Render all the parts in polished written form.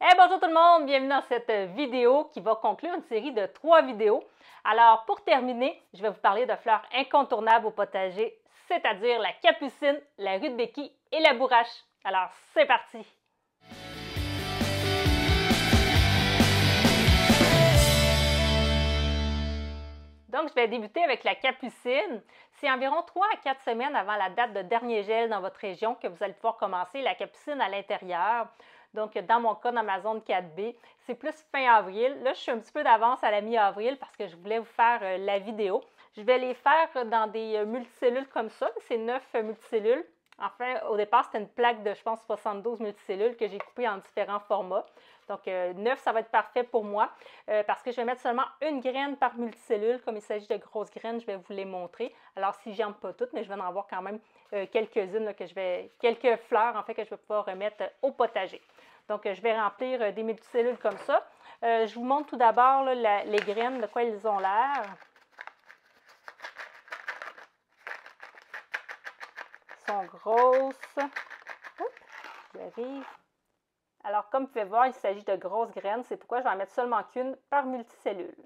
Hey, bonjour tout le monde, bienvenue dans cette vidéo qui va conclure une série de 3 vidéos. Alors, pour terminer, je vais vous parler de fleurs incontournables au potager, c'est-à-dire la capucine, la rudbeckie et la bourrache. Alors, c'est parti! Donc, je vais débuter avec la capucine. C'est environ 3 à 4 semaines avant la date de dernier gel dans votre région que vous allez pouvoir commencer la capucine à l'intérieur. Donc, dans mon cas, dans ma zone 4B, c'est plus fin avril. Là, je suis un petit peu d'avance à la mi-avril parce que je voulais vous faire la vidéo. Je vais les faire dans des multicellules comme ça. C'est 9 multicellules. Enfin, au départ, c'était une plaque de, je pense, 72 multicellules que j'ai coupées en différents formats. Donc, 9, ça va être parfait pour moi parce que je vais mettre seulement une graine par multicellule. Comme il s'agit de grosses graines, je vais vous les montrer. Alors, si j'aime pas toutes, mais je vais en avoir quand même quelques-unes, quelques fleurs, en fait, que je vais pouvoir remettre au potager. Donc, je vais remplir des multicellules comme ça. Je vous montre tout d'abord les graines, de quoi elles ont l'air. Elles sont grosses. Oups, j'arrive. Alors, comme vous pouvez voir, il s'agit de grosses graines. C'est pourquoi je vais en mettre seulement qu'une par multicellule.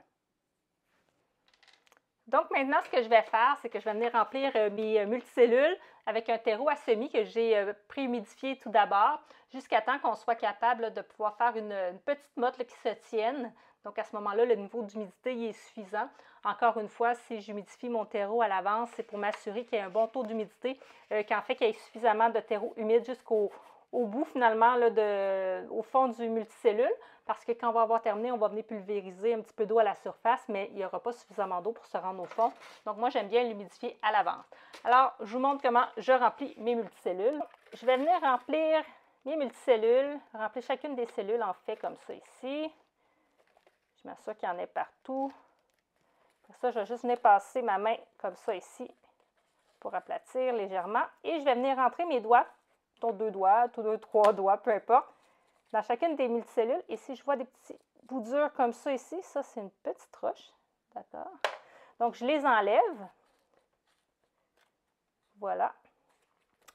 Donc, maintenant, ce que je vais faire, c'est que je vais venir remplir mes multicellules avec un terreau à semis que j'ai préhumidifié tout d'abord, jusqu'à temps qu'on soit capable de pouvoir faire une petite motte qui se tienne. Donc, à ce moment-là, le niveau d'humidité est suffisant. Encore une fois, si j'humidifie mon terreau à l'avance, c'est pour m'assurer qu'il y ait un bon taux d'humidité, qu'en fait, qu'il y ait suffisamment de terreau humide jusqu'au bout, finalement, au fond du multicellule, parce que quand on va avoir terminé, on va venir pulvériser un petit peu d'eau à la surface, mais il n'y aura pas suffisamment d'eau pour se rendre au fond. Donc, moi, j'aime bien l'humidifier à l'avance. Alors, je vous montre comment je remplis mes multicellules. Je vais venir remplir mes multicellules, remplir chacune des cellules, en fait, comme ça ici. Je m'assure qu'il y en ait partout. Pour ça, je vais juste venir passer ma main comme ça ici pour aplatir légèrement. Et je vais venir rentrer mes doigts, ton 2 doigts, tous 2, 3 doigts, peu importe, dans chacune des multicellules. Et si je vois des petits bouts durs comme ça ici, ça, c'est une petite roche. D'accord? Donc, je les enlève. Voilà.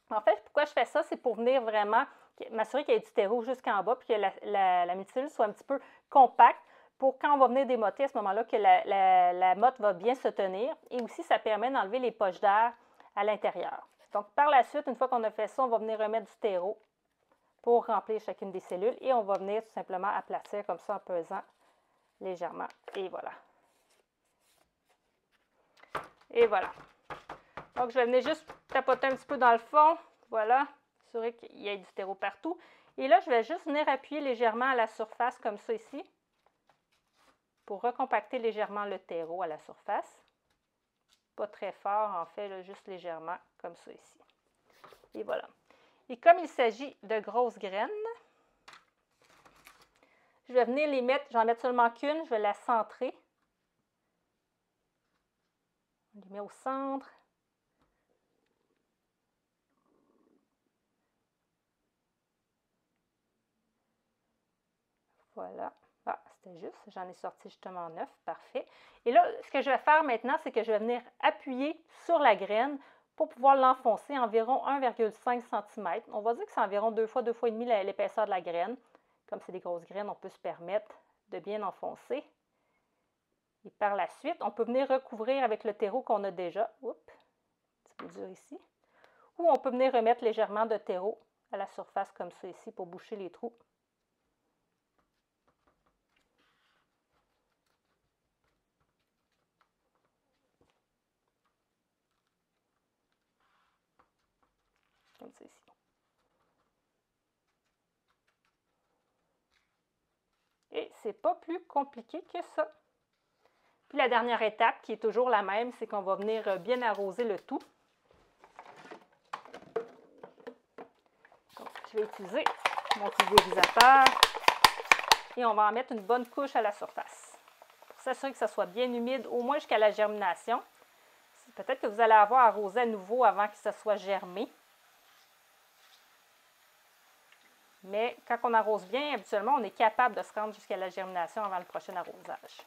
En fait, pourquoi je fais ça? C'est pour venir vraiment m'assurer qu'il y ait du terreau jusqu'en bas, puis que la multicellule soit un petit peu compacte, pour quand on va venir démotter à ce moment-là, que la motte va bien se tenir. Et aussi, ça permet d'enlever les poches d'air à l'intérieur. Donc, par la suite, une fois qu'on a fait ça, on va venir remettre du terreau pour remplir chacune des cellules. Et on va venir tout simplement aplatir comme ça en pesant légèrement. Et voilà. Et voilà. Donc, je vais venir juste tapoter un petit peu dans le fond. Voilà. Assurer qu'il y ait du terreau partout. Et là, je vais juste venir appuyer légèrement à la surface comme ça ici, pour recompacter légèrement le terreau à la surface. Pas très fort, en fait, là, juste légèrement, comme ça ici. Et voilà. Et comme il s'agit de grosses graines, je vais venir les mettre, j'en mets seulement qu'une, je vais la centrer. On les met au centre. Voilà. Ah, c'était juste, j'en ai sorti justement 9, parfait. Et là, ce que je vais faire maintenant, c'est que je vais venir appuyer sur la graine pour pouvoir l'enfoncer environ 1,5 cm. On va dire que c'est environ 2 fois et demi l'épaisseur de la graine. Comme c'est des grosses graines, on peut se permettre de bien enfoncer. Et par la suite, on peut venir recouvrir avec le terreau qu'on a déjà. Oups, un petit peu dur ici. Ou on peut venir remettre légèrement de terreau à la surface comme ça ici pour boucher les trous. Comme ça ici. Et c'est pas plus compliqué que ça. Puis la dernière étape, qui est toujours la même, c'est qu'on va venir bien arroser le tout. Donc, je vais utiliser mon pulvérisateur et on va en mettre une bonne couche à la surface. Pour s'assurer que ça soit bien humide, au moins jusqu'à la germination. Peut-être que vous allez avoir arrosé à nouveau avant que ça soit germé. Mais quand on arrose bien, habituellement, on est capable de se rendre jusqu'à la germination avant le prochain arrosage.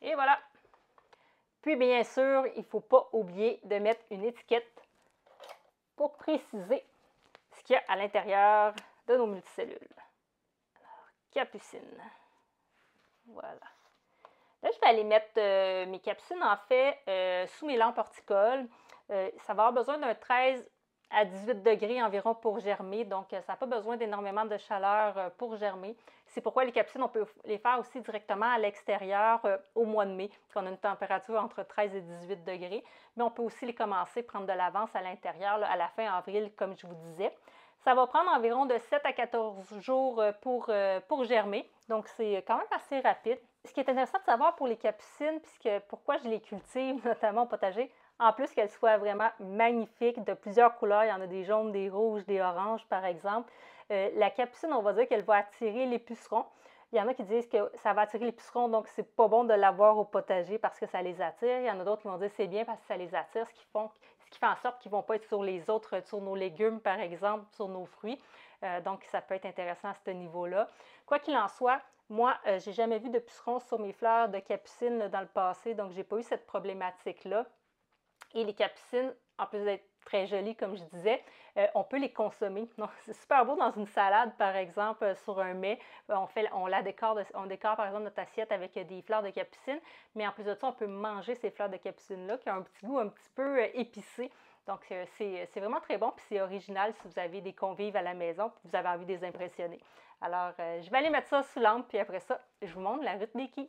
Et voilà. Puis, bien sûr, il ne faut pas oublier de mettre une étiquette pour préciser ce qu'il y a à l'intérieur de nos multicellules. Alors, capucine. Voilà. Là, je vais aller mettre mes capucines, en fait, sous mes lampes horticoles. Ça va avoir besoin d'un 13 à 18 degrés environ pour germer, donc ça n'a pas besoin d'énormément de chaleur pour germer. C'est pourquoi les capucines, on peut les faire aussi directement à l'extérieur au mois de mai, quand on a une température entre 13 et 18 degrés. Mais on peut aussi les commencer, prendre de l'avance à l'intérieur, à la fin avril, comme je vous disais. Ça va prendre environ de 7 à 14 jours pour germer, donc c'est quand même assez rapide. Ce qui est intéressant de savoir pour les capucines, puisque pourquoi je les cultive, notamment au potager, en plus qu'elles soient vraiment magnifiques, de plusieurs couleurs, il y en a des jaunes, des rouges, des oranges par exemple. La capucine, on va dire qu'elle va attirer les pucerons. Il y en a qui disent que ça va attirer les pucerons, donc c'est pas bon de l'avoir au potager parce que ça les attire. Il y en a d'autres qui vont dire que c'est bien parce que ça les attire, ce qui fait en sorte qu'ils ne vont pas être sur les autres, sur nos légumes par exemple, sur nos fruits. Donc ça peut être intéressant à ce niveau-là. Quoi qu'il en soit, moi, je n'ai jamais vu de pucerons sur mes fleurs de capucine dans le passé, donc je n'ai pas eu cette problématique-là. Et les capucines, en plus d'être très jolies, comme je disais, on peut les consommer. C'est super beau dans une salade, par exemple, sur un mets. On décore, par exemple, notre assiette avec des fleurs de capucine, mais en plus de ça, on peut manger ces fleurs de capucine-là qui ont un petit goût un petit peu épicé. Donc, c'est vraiment très bon, puis c'est original si vous avez des convives à la maison, puis vous avez envie de les impressionner. Alors, je vais aller mettre ça sous lampe, puis après ça, je vous montre la rudbeckie.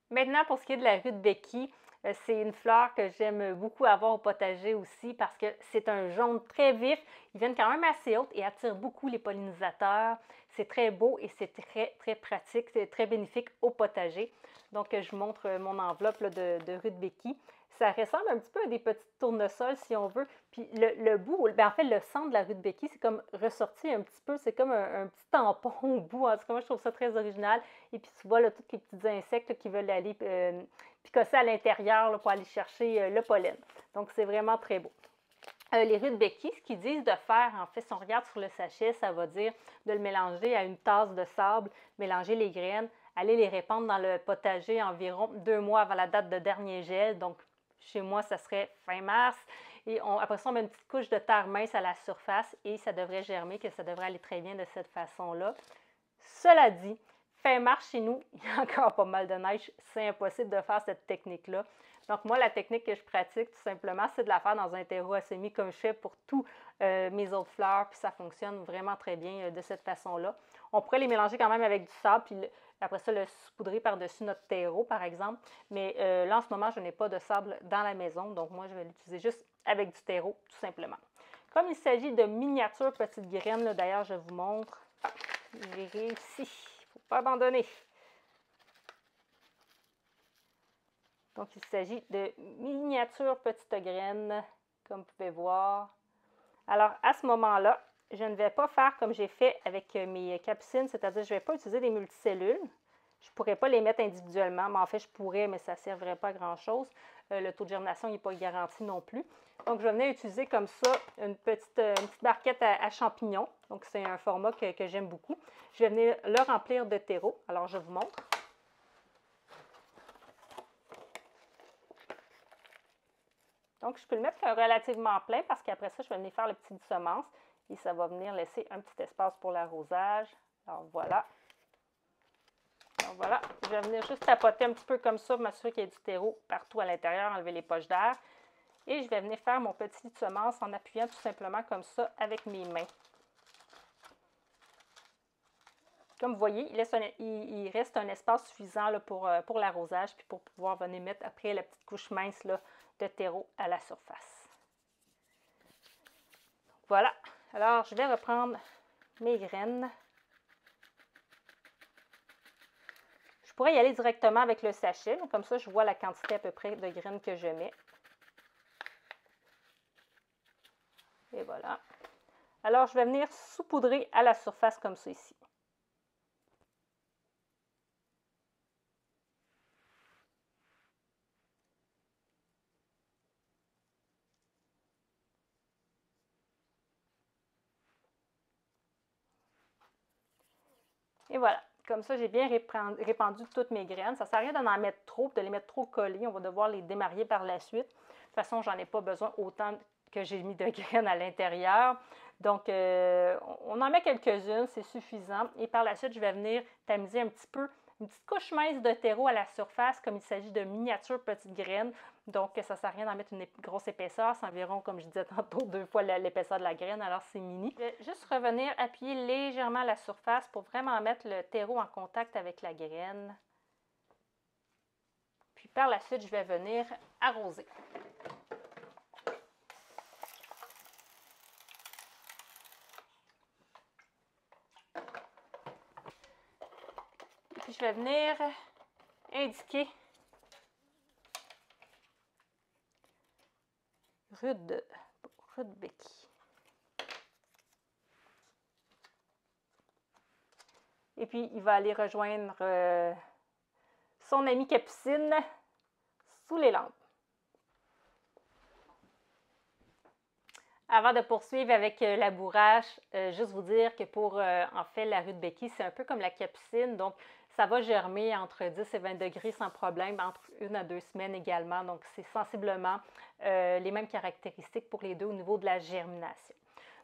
Maintenant, pour ce qui est de la rudbeckie, c'est une fleur que j'aime beaucoup avoir au potager aussi parce que c'est un jaune très vif. Ils viennent quand même assez hautes et attirent beaucoup les pollinisateurs. C'est très beau et c'est très, très pratique. C'est très bénéfique au potager. Donc, je vous montre mon enveloppe là, de rudbeckie. Ça ressemble un petit peu à des petites tournesols, si on veut. Puis le bout, en fait, le centre de la rudbeckie, c'est comme ressorti un petit peu. C'est comme un petit tampon au bout. En tout cas, moi, je trouve ça très original. Et puis, tu vois, là, tous les petits insectes là, qui veulent aller picosser à l'intérieur pour aller chercher le pollen. Donc, c'est vraiment très beau. Les rudbeckie, ce qu'ils disent de faire, en fait, si on regarde sur le sachet, ça va dire de le mélanger à une tasse de sable, mélanger les graines, aller les répandre dans le potager environ 2 mois avant la date de dernier gel. Donc, chez moi, ça serait fin mars. Et après ça, on met une petite couche de terre mince à la surface et ça devrait germer, que ça devrait aller très bien de cette façon-là. Cela dit, fin mars chez nous, il y a encore pas mal de neige. C'est impossible de faire cette technique-là. Donc, moi, la technique que je pratique, tout simplement, c'est de la faire dans un terreau à semis comme je fais pour tous mes autres fleurs, puis ça fonctionne vraiment très bien de cette façon-là. On pourrait les mélanger quand même avec du sable, puis après ça, le saupoudrer par-dessus notre terreau, par exemple. Mais là, en ce moment, je n'ai pas de sable dans la maison, donc moi, je vais l'utiliser juste avec du terreau, tout simplement. Comme il s'agit de miniatures petites graines, d'ailleurs, je vous montre. J'ai réussi. Il ne faut pas abandonner. Donc, il s'agit de miniatures petites graines, comme vous pouvez voir. Alors, à ce moment-là, je ne vais pas faire comme j'ai fait avec mes capucines, c'est-à-dire je ne vais pas utiliser des multicellules. Je ne pourrais pas les mettre individuellement, mais en fait, je pourrais, mais ça ne servirait pas à grand-chose. Le taux de germination n'est pas garanti non plus. Donc, je vais venir utiliser comme ça une petite barquette à champignons. Donc, c'est un format que j'aime beaucoup. Je vais venir le remplir de terreau. Alors, je vous montre. Donc, je peux le mettre relativement plein parce qu'après ça, je vais venir faire le petit semence et ça va venir laisser un petit espace pour l'arrosage. Alors, voilà. Donc, voilà. Je vais venir juste tapoter un petit peu comme ça, m'assurer qu'il y ait du terreau partout à l'intérieur, enlever les poches d'air. Et je vais venir faire mon petit semence en appuyant tout simplement comme ça avec mes mains. Comme vous voyez, il reste un espace suffisant là, pour l'arrosage puis pour pouvoir venir mettre après la petite couche mince là, de terreau à la surface. Donc, voilà. Alors, je vais reprendre mes graines. Je pourrais y aller directement avec le sachet, comme ça, je vois la quantité à peu près de graines que je mets. Et voilà. Alors, je vais venir saupoudrer à la surface comme ça ici. Et voilà. Comme ça, j'ai bien répandu toutes mes graines. Ça ne sert à rien d'en mettre trop, de les mettre trop collées. On va devoir les démarier par la suite. façon, j'en ai pas besoin autant que j'ai mis de graines à l'intérieur. Donc, on en met quelques-unes, c'est suffisant. Et par la suite, je vais venir tamiser un petit peu une petite couche mince de terreau à la surface, comme il s'agit de miniatures petites graines. Donc, ça ne sert à rien d'en mettre une grosse épaisseur. C'est environ, comme je disais tantôt, 2 fois l'épaisseur de la graine, alors c'est mini. Je vais juste revenir appuyer légèrement la surface pour vraiment mettre le terreau en contact avec la graine. Puis par la suite, je vais venir arroser. Et puis je vais venir indiquer Rudbeckia. Et puis, il va aller rejoindre son amie Capucine sous les lampes. Avant de poursuivre avec la bourrache, juste vous dire que pour, en fait, la Rudbeckia, c'est un peu comme la Capucine. Donc, ça va germer entre 10 et 20 degrés sans problème, entre 1 à 2 semaines également. Donc, c'est sensiblement les mêmes caractéristiques pour les deux au niveau de la germination.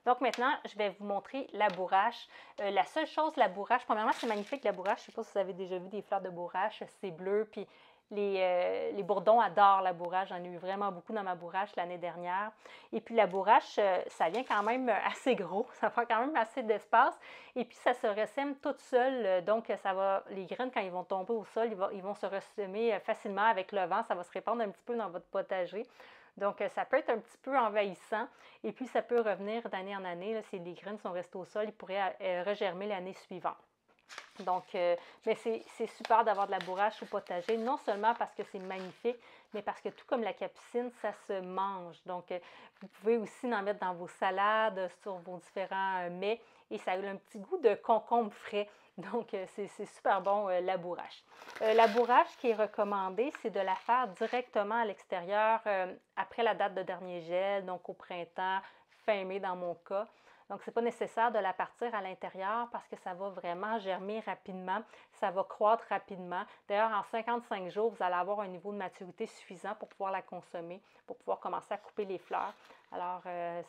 Donc maintenant, je vais vous montrer la bourrache. La seule chose, la bourrache, premièrement, c'est magnifique la bourrache. Je ne sais pas si vous avez déjà vu des fleurs de bourrache, c'est bleu. Puis les bourdons adorent la bourrache. J'en ai eu vraiment beaucoup dans ma bourrache l'année dernière. Et puis la bourrache, ça vient quand même assez gros. Ça prend quand même assez d'espace. Et puis ça se ressème toute seule. Donc ça va, les graines, quand ils vont tomber au sol, ils vont se ressemer facilement avec le vent. Ça va se répandre un petit peu dans votre potager. Donc, ça peut être un petit peu envahissant et puis ça peut revenir d'année en année. Là, si les graines sont restées au sol, ils pourraient regermer l'année suivante. Donc, mais c'est super d'avoir de la bourrache au potager, non seulement parce que c'est magnifique, mais parce que tout comme la capucine, ça se mange. Donc, vous pouvez aussi en mettre dans vos salades, sur vos différents mets, et ça a un petit goût de concombre frais. Donc, c'est super bon, la bourrache. La bourrache qui est recommandée, c'est de la faire directement à l'extérieur après la date de dernier gel, donc au printemps, fin mai dans mon cas. Donc, ce n'est pas nécessaire de la partir à l'intérieur parce que ça va vraiment germer rapidement, ça va croître rapidement. D'ailleurs, en 55 jours, vous allez avoir un niveau de maturité suffisant pour pouvoir la consommer, pour pouvoir commencer à couper les fleurs. Alors,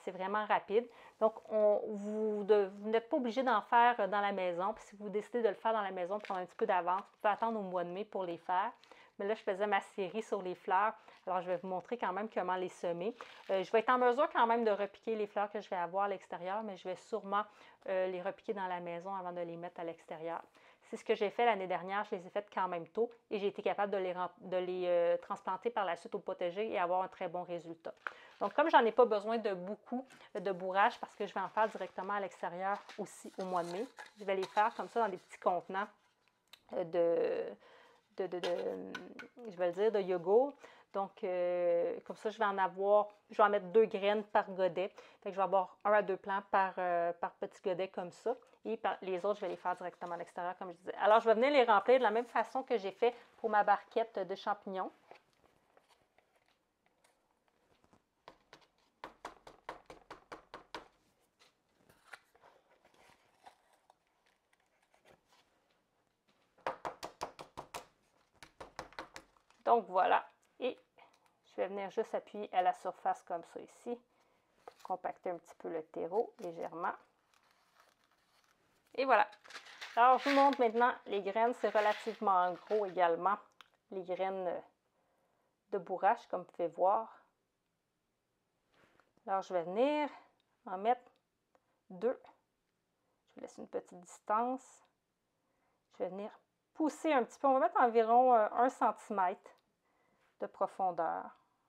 c'est vraiment rapide. Donc, vous n'êtes pas obligé d'en faire dans la maison. Puis si vous décidez de le faire dans la maison, prendre un petit peu d'avance, vous pouvez attendre au mois de mai pour les faire. Mais là, je faisais ma série sur les fleurs. Alors, je vais vous montrer quand même comment les semer. Je vais être en mesure quand même de repiquer les fleurs que je vais avoir à l'extérieur, mais je vais sûrement les repiquer dans la maison avant de les mettre à l'extérieur. C'est ce que j'ai fait l'année dernière. Je les ai faites quand même tôt et j'ai été capable de les transplanter par la suite au potager et avoir un très bon résultat. Donc, comme j'en ai pas besoin de beaucoup de bourrage parce que je vais en faire directement à l'extérieur aussi au mois de mai, je vais les faire comme ça dans des petits contenants je vais le dire, de yogourt. Donc, comme ça, je vais en mettre 2 graines par godet. Fait que je vais avoir 1 à 2 plants par petit godet comme ça. Et les autres, je vais les faire directement à l'extérieur, comme je disais. Alors, je vais venir les remplir de la même façon que j'ai fait pour ma barquette de champignons. Donc, voilà. Et je vais venir juste appuyer à la surface comme ça ici, pour compacter un petit peu le terreau légèrement. Et voilà. Alors, je vous montre maintenant les graines. C'est relativement gros également, les graines de bourrache, comme vous pouvez voir. Alors, je vais venir en mettre 2. Je vais laisser une petite distance. Je vais venir pousser un petit peu. On va mettre environ 1 cm de profondeur.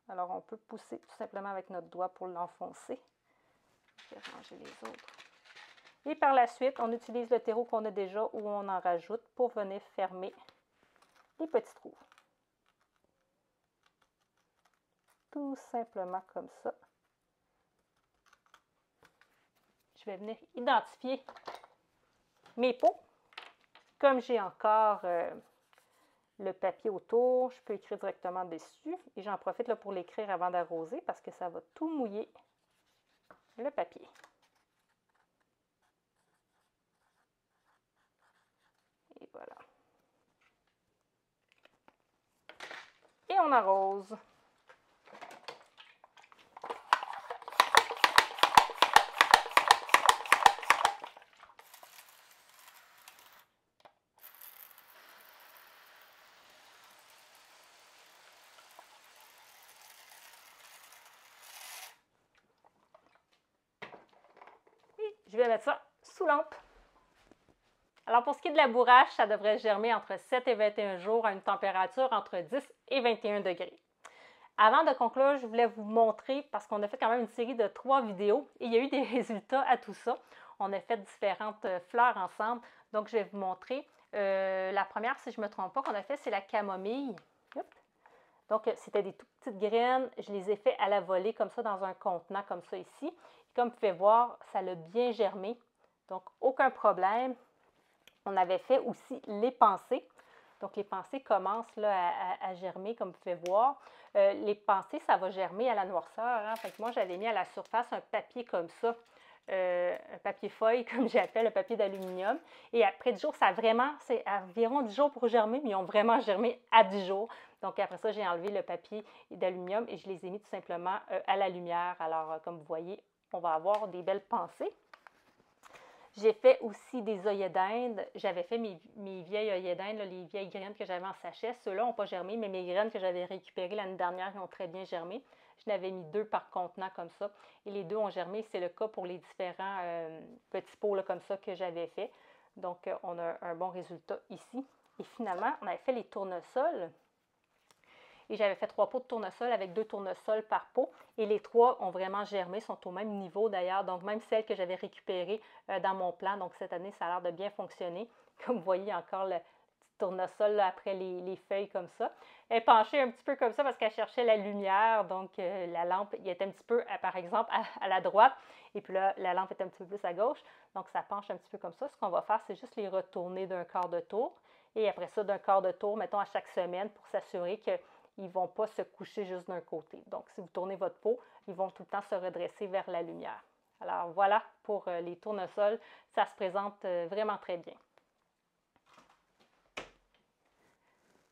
Alors, on peut pousser tout simplement avec notre doigt pour l'enfoncer. Je vais ranger les autres. Et par la suite, on utilise le terreau qu'on a déjà ou on en rajoute pour venir fermer les petits trous. Tout simplement comme ça. Je vais venir identifier mes pots. Comme j'ai encore le papier autour, je peux écrire directement dessus. Et j'en profite là, pour l'écrire avant d'arroser parce que ça va tout mouiller le papier. Et voilà. Et on arrose. je vais mettre ça sous lampe. Alors, pour ce qui est de la bourrache, ça devrait germer entre 7 et 21 jours à une température entre 10 et 21 degrés. Avant de conclure, je voulais vous montrer, parce qu'on a fait quand même une série de 3 vidéos et il y a eu des résultats à tout ça. On a fait différentes fleurs ensemble, donc je vais vous montrer. La première, si je ne me trompe pas, qu'on a fait, c'est la camomille. Donc, c'était des toutes petites graines. Je les ai fait à la volée, comme ça, dans un contenant, comme ça ici. Et comme vous pouvez voir, ça l'a bien germé. Donc, aucun problème. On avait fait aussi les pensées. Donc, les pensées commencent là, à germer, comme vous pouvez voir. Les pensées, ça va germer à la noirceur. Hein? Fait que moi, j'avais mis à la surface un papier comme ça. Un papier feuille, comme j'appelle, un papier d'aluminium. Et après 10 jours, c'est environ 10 jours pour germer, mais ils ont vraiment germé à 10 jours. Donc après ça, j'ai enlevé le papier d'aluminium et je les ai mis tout simplement à la lumière. Alors, comme vous voyez, on va avoir des belles pensées. J'ai fait aussi des œillets d'Inde. J'avais fait mes vieilles œillets d'Inde, les vieilles graines que j'avais en sachet. Ceux-là n'ont pas germé, mais mes graines que j'avais récupérées l'année dernière, ils ont très bien germé. Je n'avais mis 2 par contenant comme ça. Et les 2 ont germé. C'est le cas pour les différents petits pots là, comme ça que j'avais fait. Donc, on a un bon résultat ici. Et finalement, on avait fait les tournesols. Et j'avais fait 3 pots de tournesol avec 2 tournesols par pot. Et les 3 ont vraiment germé, sont au même niveau d'ailleurs. Donc, même celles que j'avais récupérées dans mon plan. Donc, cette année, ça a l'air de bien fonctionner. Comme vous voyez, encore le petit tournesol là, après les feuilles comme ça. Elle est penchée un petit peu comme ça parce qu'elle cherchait la lumière. Donc, la lampe, il était un petit peu, par exemple, à la droite. Et puis là, la lampe est un petit peu plus à gauche. Donc, ça penche un petit peu comme ça. Ce qu'on va faire, c'est juste les retourner d'un quart de tour. Et après ça, d'un quart de tour, mettons à chaque semaine pour s'assurer que ils ne vont pas se coucher juste d'un côté. Donc, si vous tournez votre pot, ils vont tout le temps se redresser vers la lumière. Alors, voilà pour les tournesols. Ça se présente vraiment très bien.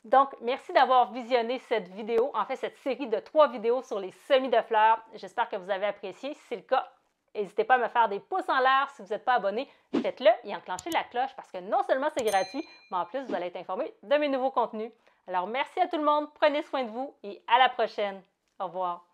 Donc, merci d'avoir visionné cette vidéo, en fait, cette série de 3 vidéos sur les semis de fleurs. J'espère que vous avez apprécié. Si c'est le cas, n'hésitez pas à me faire des pouces en l'air. Si vous n'êtes pas abonné, faites-le et enclenchez la cloche parce que non seulement c'est gratuit, mais en plus, vous allez être informé de mes nouveaux contenus. Alors, merci à tout le monde, prenez soin de vous et à la prochaine. Au revoir.